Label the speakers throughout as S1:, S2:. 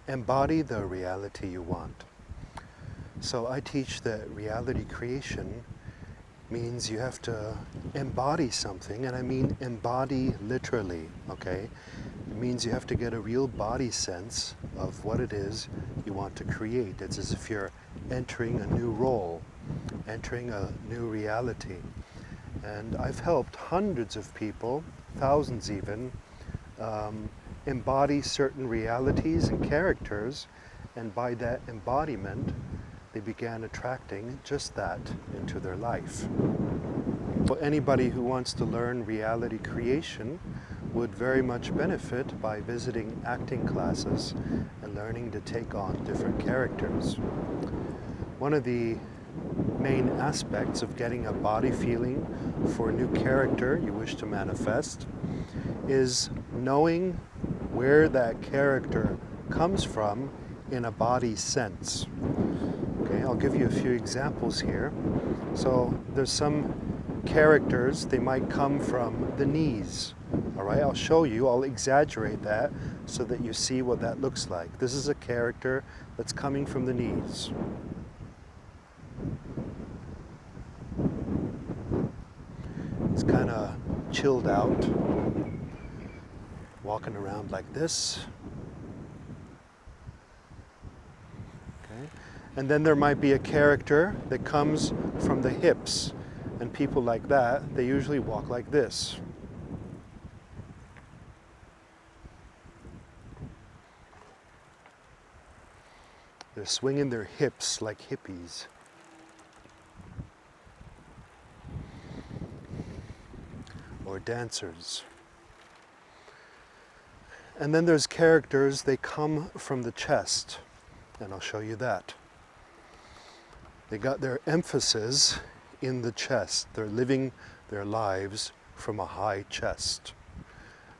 S1: embody the reality you want. So I teach that reality creation means you have to embody something, and I mean embody literally, okay? It means you have to get a real body sense of what it is you want to create. It's as if you're entering a new role, entering a new reality. And I've helped hundreds of people, thousands even, embody certain realities and characters, and by that embodiment, they began attracting just that into their life. So anybody who wants to learn reality creation would very much benefit by visiting acting classes and learning to take on different characters. One of the main aspects of getting a body feeling for a new character you wish to manifest is knowing where that character comes from in a body sense. Okay, I'll give you a few examples here. So there's some characters, they might come from the knees. All right, I'll show you, I'll exaggerate that so that you see what that looks like. This is a character that's coming from the knees. It's kind of chilled out, walking around like this. Okay. And then there might be a character that comes from the hips, and people like that, they usually walk like this. They're swinging their hips like hippies. Or dancers. And then there's characters, they come from the chest, and I'll show you that. They got their emphasis in the chest. They're living their lives from a high chest.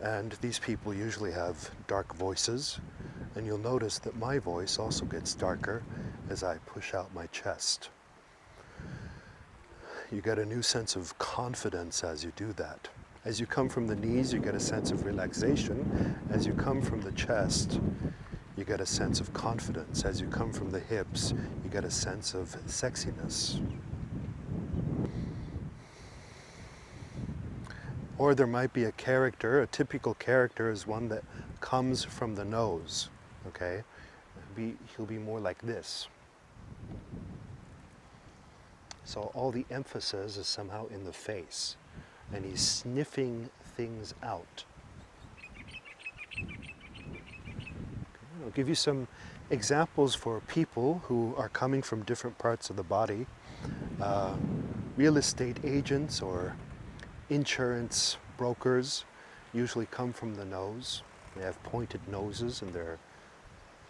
S1: And these people usually have dark voices, and you'll notice that my voice also gets darker as I push out my chest. You get a new sense of confidence as you do that. As you come from the knees, you get a sense of relaxation. As you come from the chest, you get a sense of confidence. As you come from the hips, you get a sense of sexiness. Or there might be a character, a typical character is one that comes from the nose, okay? He'll be more like this. So all the emphasis is somehow in the face, and he's sniffing things out. Okay, I'll give you some examples for people who are coming from different parts of the body. Real estate agents or insurance brokers usually come from the nose. They have pointed noses and they're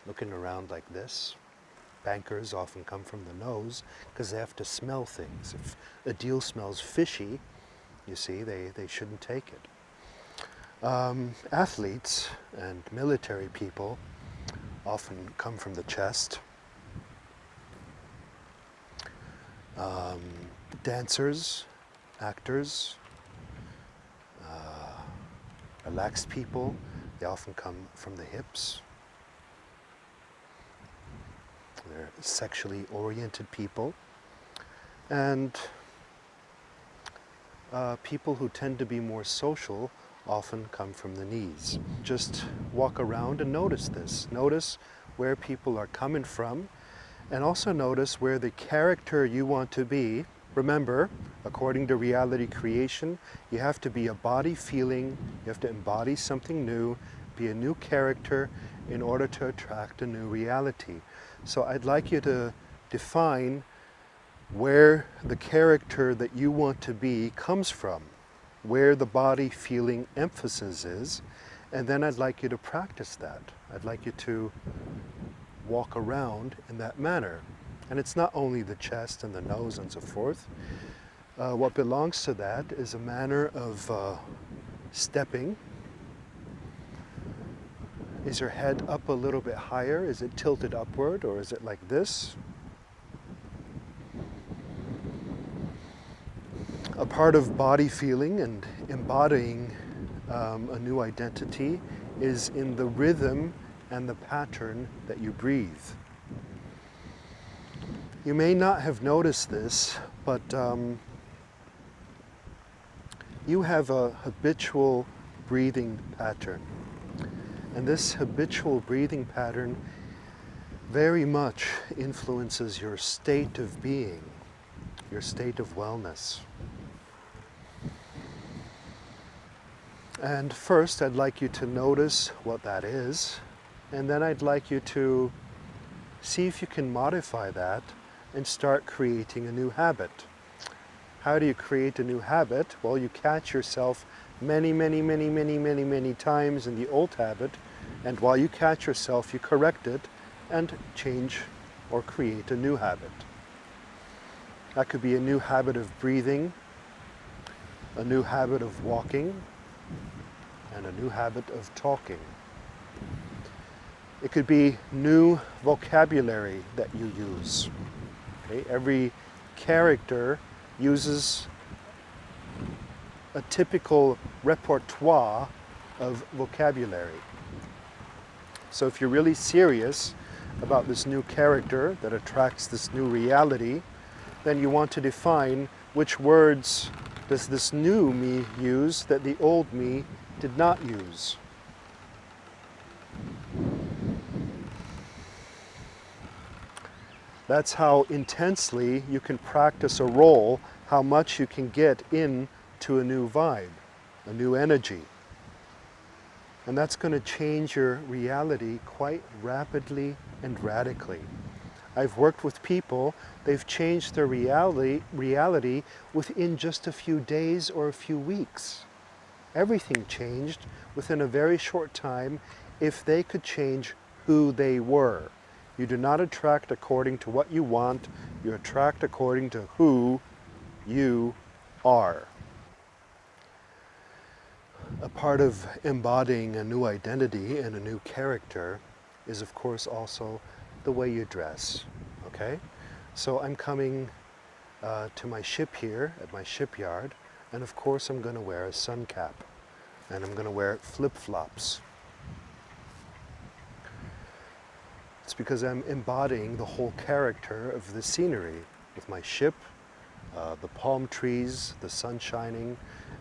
S1: looking around like this. Bankers often come from the nose because they have to smell things. If a deal smells fishy, you see, they shouldn't take it. Athletes and military people often come from the chest. Dancers, actors, relaxed people, they often come from the hips. They're sexually oriented people. And people who tend to be more social often come from the knees. Just walk around and notice this. Notice where people are coming from, and also notice where the character you want to be. Remember, according to reality creation, you have to be a body feeling, you have to embody something new, be a new character in order to attract a new reality. So I'd like you to define where the character that you want to be comes from, where the body feeling emphasis is, and then I'd like you to practice that. I'd like you to walk around in that manner. And it's not only the chest and the nose and so forth. What belongs to that is a manner of stepping. Is your head up a little bit higher? Is it tilted upward, or is it like this? A part of body feeling and embodying a new identity is in the rhythm and the pattern that you breathe. You may not have noticed this, but you have a habitual breathing pattern. And this habitual breathing pattern very much influences your state of being, your state of wellness. And first, I'd like you to notice what that is, and then I'd like you to see if you can modify that and start creating a new habit. How do you create a new habit? Well, you catch yourself many times in the old habit, and while you catch yourself, you correct it and change or create a new habit. That could be a new habit of breathing, a new habit of walking, and a new habit of talking. It could be new vocabulary that you use. Okay? Every character uses a typical repertoire of vocabulary. So if you're really serious about this new character that attracts this new reality, then you want to define which words does this new me use that the old me did not use. That's how intensely you can practice a role, how much you can get into a new vibe, a new energy. And that's going to change your reality quite rapidly and radically. I've worked with people, they've changed their reality within just a few days or a few weeks. Everything changed within a very short time if they could change who they were. You do not attract according to what you want, you attract according to who you are. A part of embodying a new identity and a new character is, of course, also the way you dress, okay? So I'm coming to my ship here at my shipyard, and of course I'm going to wear a sun cap, and I'm going to wear flip-flops. It's because I'm embodying the whole character of the scenery with my ship, the palm trees, the sun shining,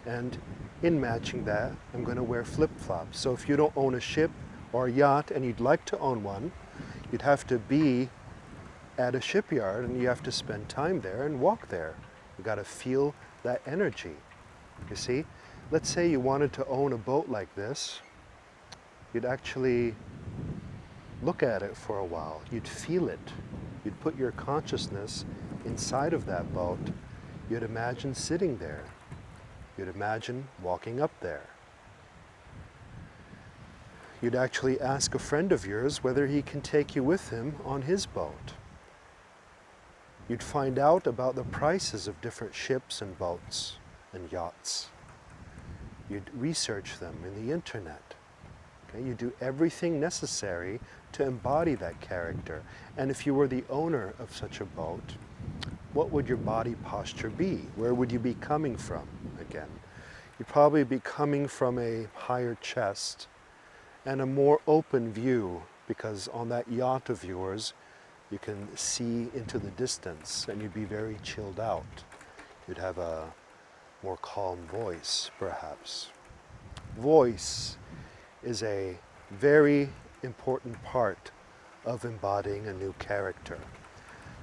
S1: and in matching that, I'm going to wear flip-flops. So if you don't own a ship or a yacht and you'd like to own one, you'd have to be at a shipyard and you have to spend time there and walk there. You got to feel that energy. You see, let's say you wanted to own a boat like this, you'd actually look at it for a while. You'd feel it. You'd put your consciousness inside of that boat. You'd imagine sitting there. You'd imagine walking up there. You'd actually ask a friend of yours whether he can take you with him on his boat. You'd find out about the prices of different ships and boats and yachts. You'd research them in the internet. Okay? You do everything necessary to embody that character. And if you were the owner of such a boat, what would your body posture be? Where would you be coming from again? You'd probably be coming from a higher chest and a more open view, because on that yacht of yours, you can see into the distance and you'd be very chilled out. You'd have a more calm voice, perhaps. Voice is a very important part of embodying a new character.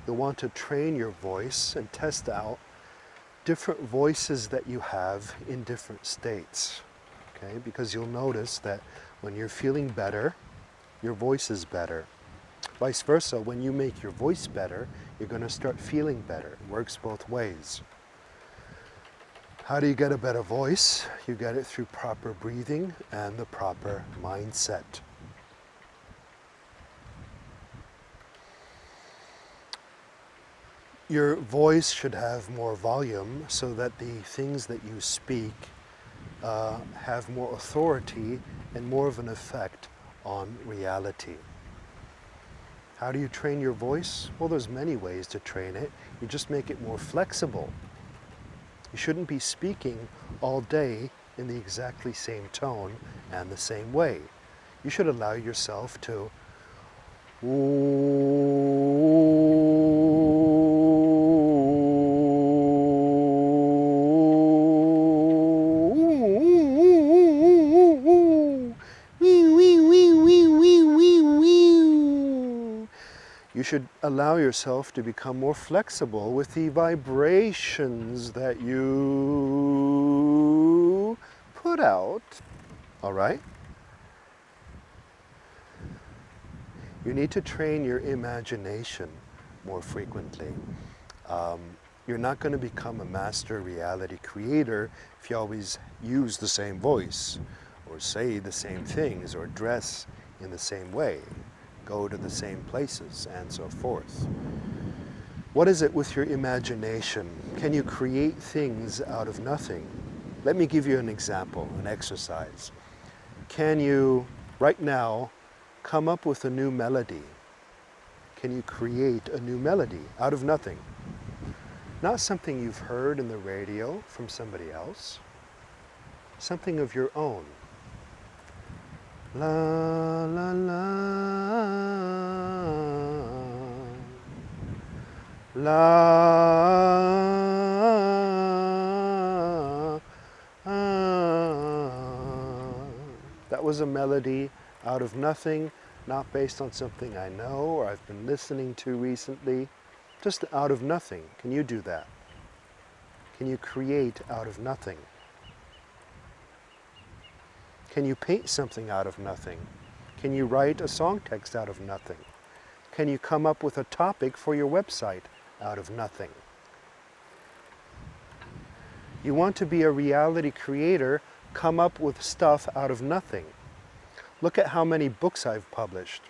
S1: You'll want to train your voice and test out different voices that you have in different states, okay? Because you'll notice that when you're feeling better, your voice is better. Vice versa, when you make your voice better, you're going to start feeling better. It works both ways. How do you get a better voice? You get it through proper breathing and the proper mindset. Your voice should have more volume so that the things that you speak have more authority and more of an effect on reality. How do you train your voice? Well, there's many ways to train it. You just make it more flexible. You shouldn't be speaking all day in the exactly same tone and the same way. You should allow yourself to you should allow yourself to become more flexible with the vibrations that you put out. All right? You need to train your imagination more frequently. You're not going to become a master reality creator if you always use the same voice, or say the same things, or dress in the same way, go to the same places, and so forth. What is it with your imagination? Can you create things out of nothing? Let me give you an example, an exercise. Can you, right now, come up with a new melody? Can you create a new melody out of nothing? Not something you've heard in the radio from somebody else, something of your own. La la la, la. That was a melody out of nothing, not based on something I know or I've been listening to recently, just out of nothing. Can you do that? Can you create out of nothing? Can you paint something out of nothing? Can you write a song text out of nothing? Can you come up with a topic for your website out of nothing? You want to be a reality creator, come up with stuff out of nothing. Look at how many books I've published.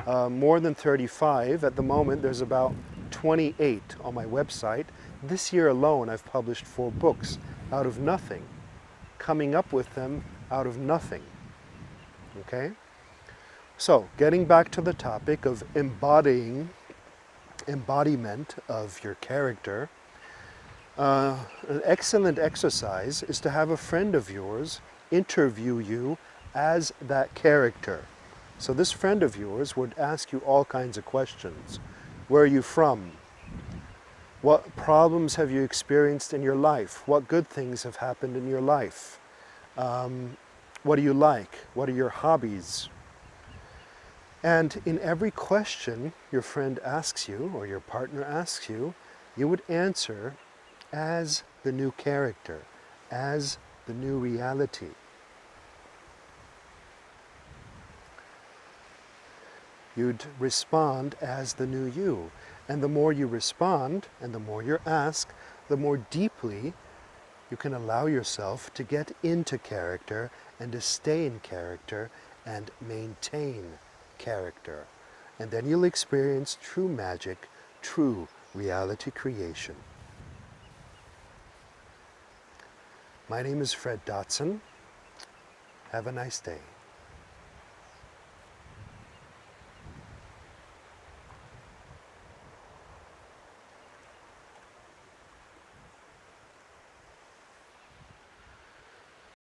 S1: More than 35. At the moment, there's about 28 on my website. This year alone, I've published 4 books out of nothing, coming up with them out of nothing. Okay? So, getting back to the topic of embodiment of your character, an excellent exercise is to have a friend of yours interview you as that character. So this friend of yours would ask you all kinds of questions. Where are you from? What problems have you experienced in your life? What good things have happened in your life? What do you like? What are your hobbies? And in every question your friend asks you, or your partner asks you, you would answer as the new character, as the new reality. You'd respond as the new you. And the more you respond, and the more you ask, the more deeply you can allow yourself to get into character and to stay in character and maintain character. And then you'll experience true magic, true reality creation. My name is Fred Dodson. Have a nice day.